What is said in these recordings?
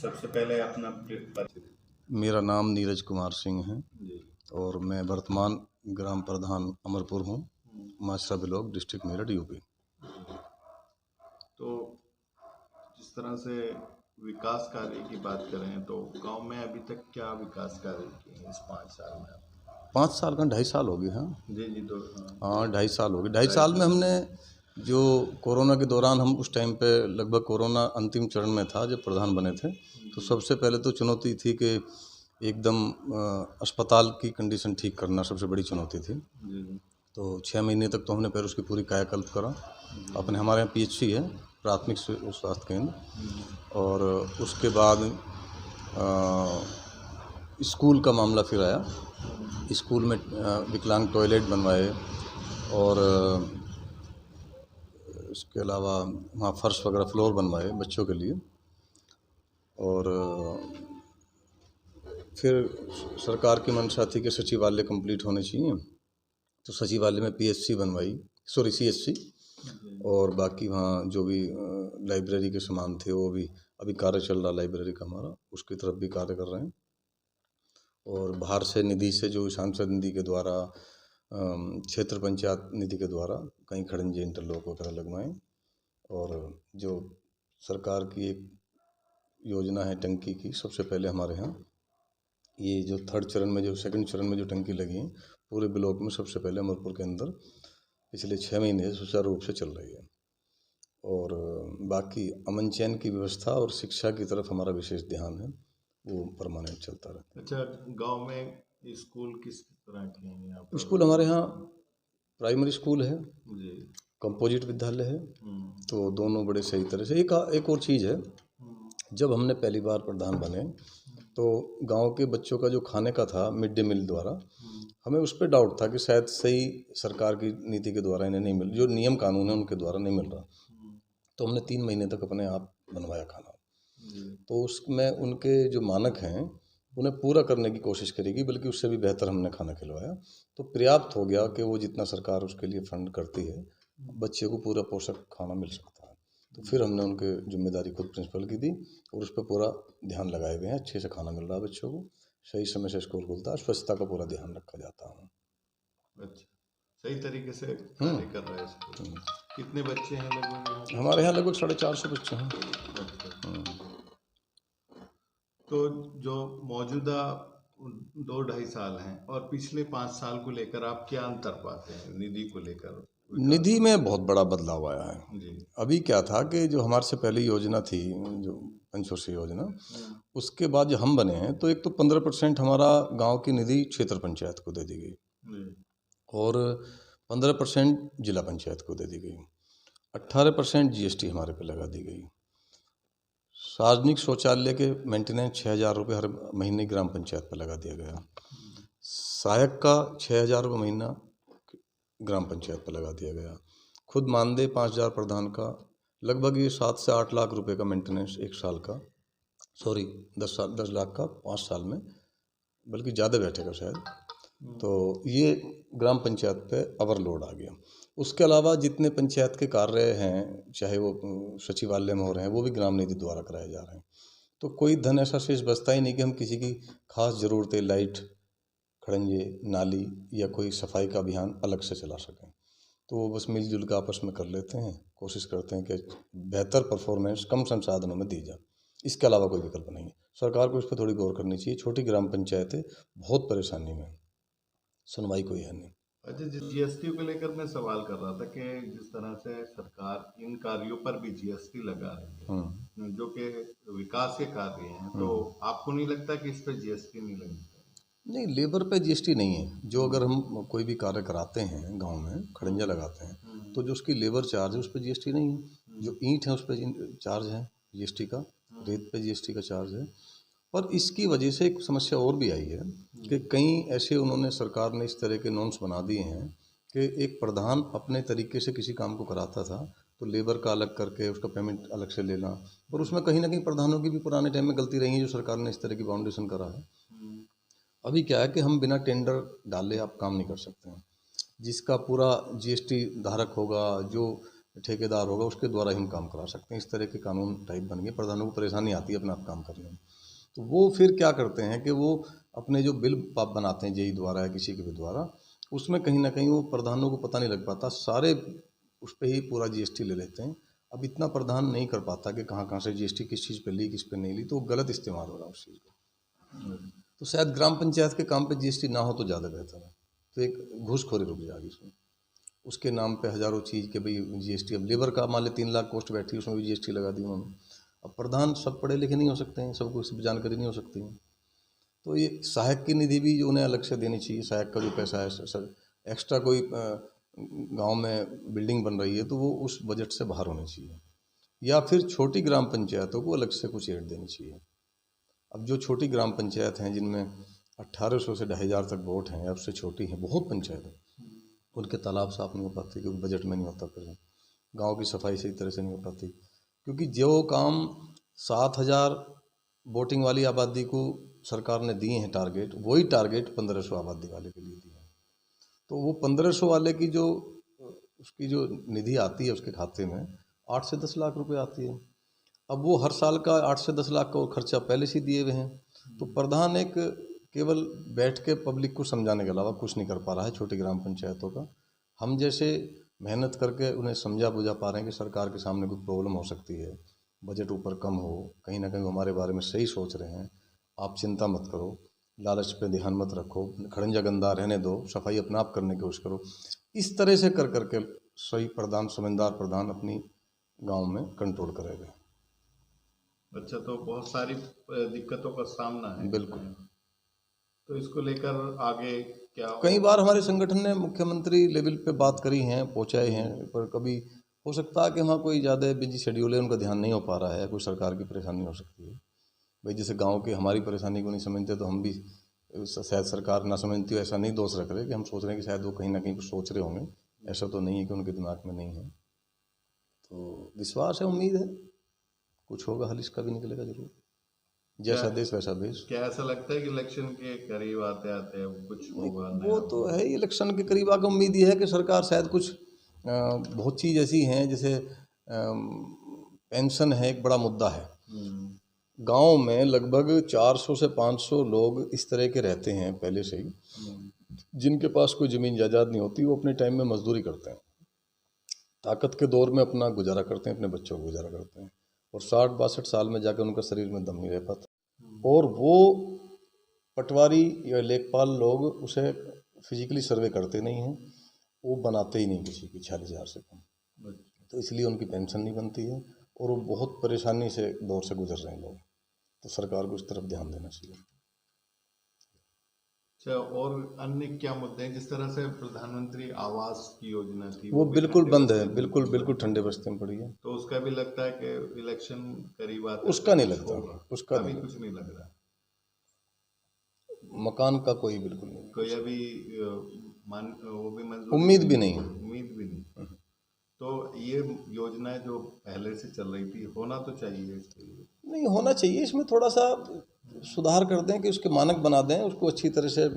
सबसे पहले अपना परिचय। मेरा नाम नीरज कुमार सिंह है जी। और मैं वर्तमान ग्राम प्रधान अमरपुर हूँ, Machra block, district Meerut, UP. तो जिस तरह से विकास कार्य की बात करें तो गांव में अभी तक क्या विकास कार्य किए हैं इस 5 साल में? 5 साल का 2.5 साल हो गए। हाँ जी जी, तो हाँ 2.5 साल हो गए। 2.5 साल में हमने जो कोरोना के दौरान, हम उस टाइम पे लगभग कोरोना अंतिम चरण में था जब प्रधान बने थे, तो सबसे पहले तो चुनौती थी कि एकदम अस्पताल की कंडीशन ठीक करना सबसे बड़ी चुनौती थी। जी तो 6 महीने तक तो हमने फिर उसकी पूरी कायाकल्प करा। अपने हमारे यहाँ पीएचसी है, प्राथमिक स्वास्थ्य केंद्र, और उसके बाद स्कूल का मामला फिर आया। स्कूल में विकलांग टॉयलेट बनवाए और इसके अलावा वहाँ फर्श वगैरह फ्लोर बनवाए बच्चों के लिए। और फिर सरकार की मंशा थी कि सचिवालय कंप्लीट होने चाहिए, तो सचिवालय में पीएचसी बनवाई, सॉरी सीएचसी। और बाकी वहाँ जो भी लाइब्रेरी के सामान थे वो भी अभी कार्य चल रहा लाइब्रेरी का हमारा, उसकी तरफ भी कार्य कर रहे हैं। और बाहर से निधि से, जो सांसद निधि के द्वारा, क्षेत्र पंचायत निधि के द्वारा कहीं खड़ंजे इंटरलॉक वगैरह लगवाएं। और जो सरकार की एक योजना है टंकी की, सबसे पहले हमारे यहाँ ये जो थर्ड चरण में, जो सेकंड चरण में जो टंकी लगी है पूरे ब्लॉक में, सबसे पहले अमरपुर के अंदर पिछले 6 महीने से सुचारू रूप से चल रही है। और बाकी अमन चैन की व्यवस्था और शिक्षा की तरफ हमारा विशेष ध्यान है, वो परमानेंट चलता रहता है। अच्छा, गांव में स्कूल किस तरह के हैं यहाँ पर? स्कूल हमारे यहाँ प्राइमरी स्कूल है, जी। कंपोजिट विद्यालय है, तो दोनों बड़े सही तरह से। एक और चीज़ है, जब हमने पहली बार प्रधान बने तो गांव के बच्चों का जो खाने का था मिड डे मील द्वारा, हमें उस पर डाउट था कि शायद सही सरकार की नीति के द्वारा इन्हें नहीं मिल, जो नियम कानून है उनके द्वारा नहीं मिल रहा। तो हमने 3 महीने तक अपने आप बनवाया खाना। तो उसमें उनके जो मानक हैं उन्हें पूरा करने की कोशिश करेगी, बल्कि उससे भी बेहतर हमने खाना खिलवाया। तो पर्याप्त हो गया कि वो जितना सरकार उसके लिए फंड करती है, बच्चे को पूरा पोषक खाना मिल सकता है। तो फिर हमने उनके जिम्मेदारी खुद प्रिंसिपल की दी और उस पर पूरा ध्यान लगाए हुए हैं। अच्छे से खाना मिल रहा है बच्चों को, सही समय से स्कूल खुलता है, स्वच्छता का पूरा ध्यान रखा जाता है। अच्छा, सही तरीके से कार्य कर रहा है स्कूल। कितने बच्चे हैं लगभग? हमारे यहाँ लगभग 450 बच्चे हैं। अच्छा। तो जो मौजूदा 2-2.5 साल हैं और पिछले 5 साल को लेकर आप क्या अंतर पाते हैं निधि को लेकर? निधि में बहुत बड़ा बदलाव आया है। जी। अभी क्या था कि जो हमारे से पहली योजना थी, जो पंचवर्षीय योजना, उसके बाद जो हम बने हैं, तो एक तो 15% हमारा गांव की निधि क्षेत्र पंचायत को दे दी गई और 15% जिला पंचायत को दे दी गई। 18% जीएसटी हमारे पे लगा दी गई। सार्वजनिक शौचालय के मेंटेनेंस 6,000 रुपये हर महीने ग्राम पंचायत पर लगा दिया गया। सहायक का 6,000 रुपये महीना ग्राम पंचायत पर लगा दिया गया। खुद मानदेय 5,000 प्रधान का, लगभग ये 7 से 8 लाख रुपए का मेंटेनेंस एक साल का, सॉरी 10 लाख का 5 साल में, बल्कि ज़्यादा बैठेगा शायद। तो ये ग्राम पंचायत पे ओवरलोड आ गया। उसके अलावा जितने पंचायत के कार्य हैं, चाहे वो सचिवालय में हो रहे हैं, वो भी ग्राम निधि द्वारा कराए जा रहे हैं। तो कोई धन ऐसा शेष बचता ही नहीं कि हम किसी की खास ज़रूरतें, लाइट, खड़ंजे, नाली या कोई सफाई का अभियान अलग से चला सकें। तो वो बस मिलजुल कर आपस में कर लेते हैं, कोशिश करते हैं कि बेहतर परफॉर्मेंस कम संसाधनों में दी जाए। इसके अलावा कोई विकल्प नहीं है। सरकार को इस पर थोड़ी गौर करनी चाहिए। छोटी ग्राम पंचायतें बहुत परेशानी में, सुनवाई कोई है नहीं। अच्छा, जीएसटी को लेकर मैं सवाल कर रहा था कि जिस तरह से सरकार इन कार्यों पर भी जीएसटी लगा रही है, जो कि विकास के कार्य हैं, तो आपको नहीं लगता कि इस पर जीएसटी नहीं लगनी चाहिए? नहीं, लेबर पे जीएसटी नहीं है। जो अगर हम कोई भी कार्य कराते हैं गांव में, खड़ंजा लगाते हैं, तो जो उसकी लेबर चार्ज है उस पर जीएसटी नहीं है। जो ईंट है उस पर चार्ज है जीएसटी का, रेत पे जीएसटी का चार्ज है। और इसकी वजह से एक समस्या और भी आई है कि कई ऐसे उन्होंने, सरकार ने इस तरह के नॉर्म्स बना दिए हैं कि एक प्रधान अपने तरीके से किसी काम को कराता था, तो लेबर का अलग करके उसका पेमेंट अलग से लेना, और उसमें कहीं ना कहीं प्रधानों की भी पुराने टाइम में गलती रही है, जो सरकार ने इस तरह की बाउंडेशन करा है। अभी क्या है कि हम बिना टेंडर डाले आप काम नहीं कर सकते हैं। जिसका पूरा जीएसटी धारक होगा, जो ठेकेदार होगा उसके द्वारा ही हम काम करा सकते हैं। इस तरह के कानून टाइप बन गए, प्रधानों को परेशानी आती है अपना आप काम करने में। तो वो फिर क्या करते हैं कि वो अपने जो बिल बनाते हैं जेई द्वारा या किसी के भी द्वारा, उसमें कहीं ना कहीं वो प्रधानों को पता नहीं लग पाता, सारे उस पर ही पूरा जीएसटी ले लेते हैं। अब इतना प्रधान नहीं कर पाता कि कहाँ कहाँ से जीएसटी किस चीज़ पे ली किस पे नहीं ली, तो गलत इस्तेमाल हो रहा है उस चीज़ का। तो शायद ग्राम पंचायत के काम पे जीएसटी ना हो तो ज़्यादा बेहतर है, तो एक घूसखोरी रुक जाएगी उसमें। उसके नाम पे हज़ारों चीज़ के भाई जीएसटी, अब लेबर का मान ले 3 लाख पोस्ट बैठी उसमें भी जीएसटी लगा दी उन्होंने। अब प्रधान सब पढ़े लिखे नहीं हो सकते हैं, सबको सब जानकारी नहीं हो सकती है। तो ये सहायक की निधि भी जो उन्हें अलग से देनी चाहिए, सहायक का जो पैसा है सर, एक्स्ट्रा कोई गांव में बिल्डिंग बन रही है तो वो उस बजट से बाहर होनी चाहिए, या फिर छोटी ग्राम पंचायतों को अलग से कुछ एड देनी चाहिए। अब जो छोटी ग्राम पंचायत हैं जिनमें 1800 से 2500 तक वोट हैं, अब से छोटी हैं बहुत पंचायत है, उनके तालाब साफ नहीं हो पाते क्योंकि बजट में नहीं होता, फिर गाँव की सफाई सही तरह से नहीं हो पाती, क्योंकि जो काम 7000 वोटिंग वाली आबादी को सरकार ने दिए हैं टारगेट, वही टारगेट 1500 आबादी वाले के लिए दिए हैं। तो वो 1500 वाले की जो उसकी जो निधि आती है उसके खाते में 8 से 10 लाख रुपए आती है। अब वो हर साल का 8 से 10 लाख का खर्चा पहले से दिए हुए हैं। तो प्रधान एक केवल बैठ के पब्लिक को समझाने के अलावा कुछ नहीं कर पा रहा है छोटी ग्राम पंचायतों का। हम जैसे मेहनत करके उन्हें समझा बुझा पा रहे हैं कि सरकार के सामने कोई प्रॉब्लम हो सकती है, बजट ऊपर कम हो, कहीं ना कहीं हमारे बारे में सही सोच रहे हैं, आप चिंता मत करो, लालच पे ध्यान मत रखो, खड़ंजा गंदा रहने दो, सफाई अपना आप करने की कोशिश करो। इस तरह से कर करके सही प्रधान, समझदार प्रधान अपनी गांव में कंट्रोल करेगा। अच्छा, तो बहुत सारी दिक्कतों का सामना है। बिल्कुल। तो इसको लेकर आगे क्या? कई बार हमारे संगठन ने मुख्यमंत्री लेवल पे बात करी हैं, पहुंचाए हैं, पर कभी हो सकता है कि वहाँ कोई ज़्यादा बिजी शेड्यूल है, उनका ध्यान नहीं हो पा रहा है, कोई सरकार की परेशानी हो सकती है। भाई जैसे गांव की हमारी परेशानी को नहीं समझते तो हम भी शायद सरकार ना समझती हो ऐसा नहीं दोष रख रहे, कि हम सोच रहे हैं कि शायद वो कहीं ना कहीं कुछ सोच रहे होंगे, ऐसा तो नहीं है कि उनके दिमाग में नहीं है। तो विश्वास है, उम्मीद है कुछ होगा, हल इसका भी निकलेगा जरूर। जैसा देश वैसा देश। क्या ऐसा लगता है कि इलेक्शन के करीब आते आते कुछ होगा? वो तो है ही, इलेक्शन के करीब आकर उम्मीद ये है कि सरकार शायद कुछ बहुत चीज़ ऐसी हैं, जैसे पेंशन है, एक बड़ा मुद्दा है। गांव में लगभग 400 से 500 लोग इस तरह के रहते हैं पहले से ही, जिनके पास कोई ज़मीन जायदाद नहीं होती, वो अपने टाइम में मजदूरी करते हैं, ताकत के दौर में अपना गुजारा करते हैं, अपने बच्चों को गुजारा करते हैं, और 60-62 साल में जाकर उनका शरीर में दम नहीं रह पाता। और वो पटवारी या लेखपाल लोग उसे फिजिकली सर्वे करते नहीं हैं, वो बनाते ही नहीं किसी की 46,000 से कम, तो इसलिए उनकी पेंशन नहीं बनती है और वो बहुत परेशानी से दौर से गुजर रहे हैं लोग। तो सरकार को इस तरफ ध्यान देना चाहिए। अच्छा, और अन्य क्या मुद्दे हैं? जिस तरह से प्रधानमंत्री आवास की योजना थी वो बिल्कुल बंद है, बिल्कुल बिल्कुल ठंडे बस्ते में पड़ी है। तो उसका भी लगता है कि इलेक्शन करीब आता है, उसका नहीं लगता, उसका अभी कुछ नहीं लग रहा। मकान का कोई बिल्कुल नहीं, कोई अभी वो भी मंजूर, उम्मीद भी नहीं है। उम्मीद भी नहीं। तो ये योजना जो पहले से चल रही थी, होना तो चाहिए इसके लिए? नहीं होना चाहिए, इसमें थोड़ा सा सुधार कर दें कि उसके मानक बना दें, उसको अच्छी तरह से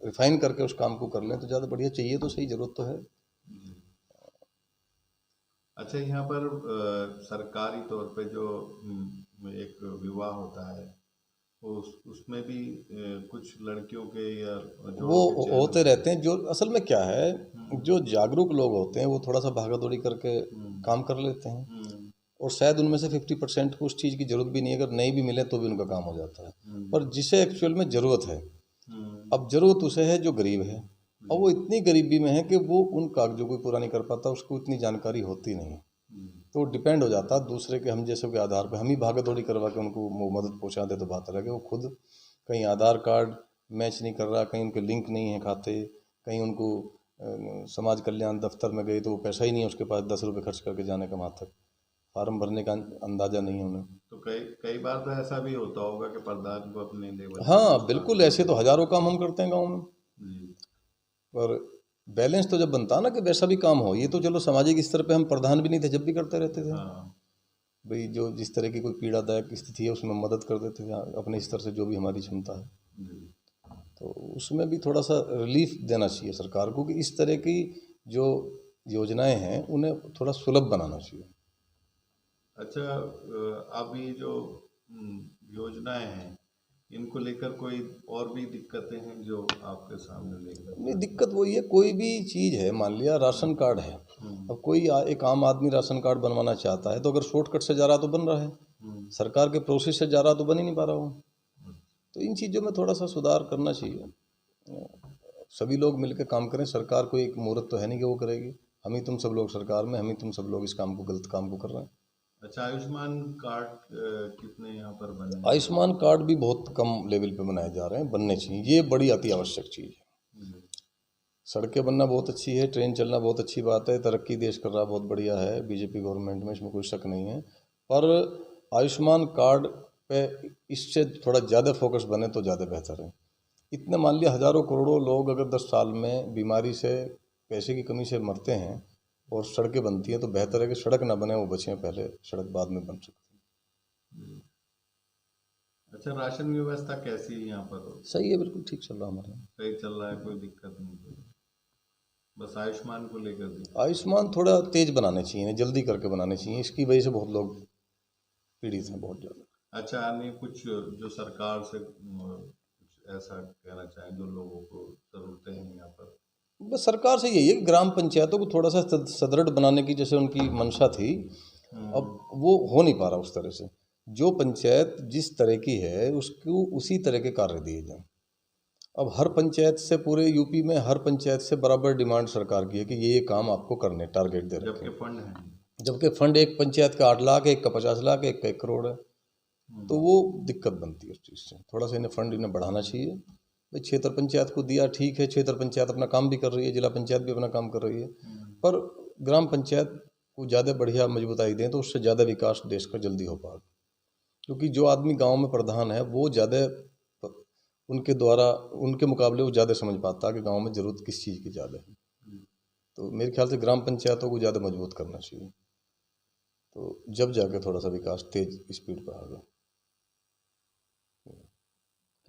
रिफाइन करके उस काम को कर लें तो ज़्यादा बढ़िया। चाहिए तो सही, ज़रूरत तो है। अच्छा, यहाँ पर सरकारी तौर पे जो एक विवाह होता है, उसमें भी कुछ लड़कियों के या वो होते रहते हैं। जो असल में क्या है, जो जागरूक लोग होते हैं वो थोड़ा सा भागा दौड़ी करके काम कर लेते हैं, और शायद उनमें से 50% को उस चीज़ की जरूरत भी नहीं है, अगर नहीं भी मिले तो भी उनका काम हो जाता है। पर जिसे एक्चुअल में ज़रूरत है, अब ज़रूरत उसे है जो गरीब है, और वो इतनी गरीबी में है कि वो उन कागजों को पूरा नहीं कर पाता, उसको इतनी जानकारी होती नहीं, तो डिपेंड हो जाता है दूसरे के, हम जैसे के आधार पर हम ही भागा दौड़ी करवा के उनको मदद पहुंचा दे तो बात अलग है। वो खुद कहीं आधार कार्ड मैच नहीं कर रहा, कहीं उनके लिंक नहीं है खाते, कहीं उनको समाज कल्याण दफ्तर में गए तो वो पैसा ही नहीं है उसके पास, 10 रुपये खर्च करके जाने का, वहाँ तक फार्म भरने का अंदाज़ा नहीं है उन्हें। तो कई बार तो ऐसा भी होता होगा कि प्रधान को अपने लेवल, हाँ बिल्कुल, ऐसे तो हज़ारों काम हम करते हैं गाँव में, पर बैलेंस तो जब बनता है ना कि वैसा भी काम हो। ये तो चलो सामाजिक स्तर पे हम प्रधान भी नहीं थे जब भी करते रहते थे। भाई जो जिस तरह की कोई पीड़ादायक स्थिति है उसमें मदद कर देते थे अपने स्तर से, जो भी हमारी क्षमता है। तो उसमें भी थोड़ा सा रिलीफ देना चाहिए सरकार को कि इस तरह की जो योजनाएं हैं उन्हें थोड़ा सुलभ बनाना चाहिए। अच्छा, अब ये जो योजनाएं हैं, इनको लेकर कोई और भी दिक्कतें हैं जो आपके सामने लेकर? नहीं, दिक्कत वही है, कोई भी चीज़ है, मान लिया राशन कार्ड है, अब कोई एक आम आदमी राशन कार्ड बनवाना चाहता है तो अगर शॉर्टकट से जा रहा तो बन रहा है, सरकार के प्रोसेस से जा रहा तो बन ही नहीं पा रहा हो। तो इन चीज़ों में थोड़ा सा सुधार करना चाहिए, सभी लोग मिलकर काम करें। सरकार कोई एक मुहूर्त तो है नहीं कि वो करेगी, हम ही तुम सब लोग सरकार में, हम ही तुम सब लोग इस काम को, गलत काम को कर रहे हैं। अच्छा, आयुष्मान कार्ड कितने यहाँ पर बने? आयुष्मान कार्ड भी बहुत कम लेवल पे बनाए जा रहे हैं, बनने चाहिए, ये बड़ी अति आवश्यक चीज़ है। सड़कें बनना बहुत अच्छी है, ट्रेन चलना बहुत अच्छी बात है, तरक्की देश कर रहा बहुत बढ़िया है बीजेपी गवर्नमेंट में, इसमें कोई शक नहीं है। पर आयुष्मान कार्ड पे इससे थोड़ा ज़्यादा फोकस बने तो ज़्यादा बेहतर है। इतने मान लिया हज़ारों करोड़ों लोग अगर 10 साल में बीमारी से, पैसे की कमी से मरते हैं और सड़कें बनती हैं, तो बेहतर है कि सड़क ना बने, वो बचें, पहले सड़क बाद में बन सकती है। अच्छा, राशन व्यवस्था कैसी है यहाँ पर? सही है, बिल्कुल ठीक चल रहा है हमारे यहाँ। सही चल रहा है, कोई दिक्कत नहीं? बस आयुष्मान को लेकर आयुष्मान थोड़ा तेज बनाने चाहिए, जल्दी करके बनाने चाहिए, इसकी वजह से बहुत लोग पीड़ित हैं, बहुत ज़्यादा। अच्छा, नहीं कुछ जो सरकार से कुछ ऐसा कहना चाहें जो लोगों को ज़रूरतें हैं यहाँ पर? बस सरकार से यही है कि ग्राम पंचायतों को थोड़ा सा सुदृढ़ बनाने की जैसे उनकी मंशा थी, अब वो हो नहीं पा रहा उस तरह से। जो पंचायत जिस तरह की है उसको उसी तरह के कार्य दिए जाएं। अब हर पंचायत से, पूरे यूपी में हर पंचायत से बराबर डिमांड सरकार की है कि ये काम आपको करने, टारगेट दे रखे हैं। फंड है, जबकि फंड एक पंचायत का 8 लाख, एक का 50 लाख, एक का 1 करोड़ है, तो वो दिक्कत बनती है उस चीज़ से। थोड़ा सा इन्हें फंड इन्हें बढ़ाना चाहिए। भाई क्षेत्र पंचायत को दिया, ठीक है, क्षेत्र पंचायत अपना काम भी कर रही है, जिला पंचायत भी अपना काम कर रही है, पर ग्राम पंचायत को ज़्यादा बढ़िया मजबूताई दें तो उससे ज़्यादा विकास देश का जल्दी हो पाएगा। क्योंकि जो आदमी गांव में प्रधान है वो ज़्यादा, उनके द्वारा, उनके मुकाबले वो ज़्यादा समझ पाता है कि गांव में ज़रूरत किस चीज़ की ज़्यादा है। तो मेरे ख्याल से ग्राम पंचायतों को ज़्यादा मजबूत करना चाहिए, तो जब जाके थोड़ा सा विकास तेज स्पीड पर आएगा।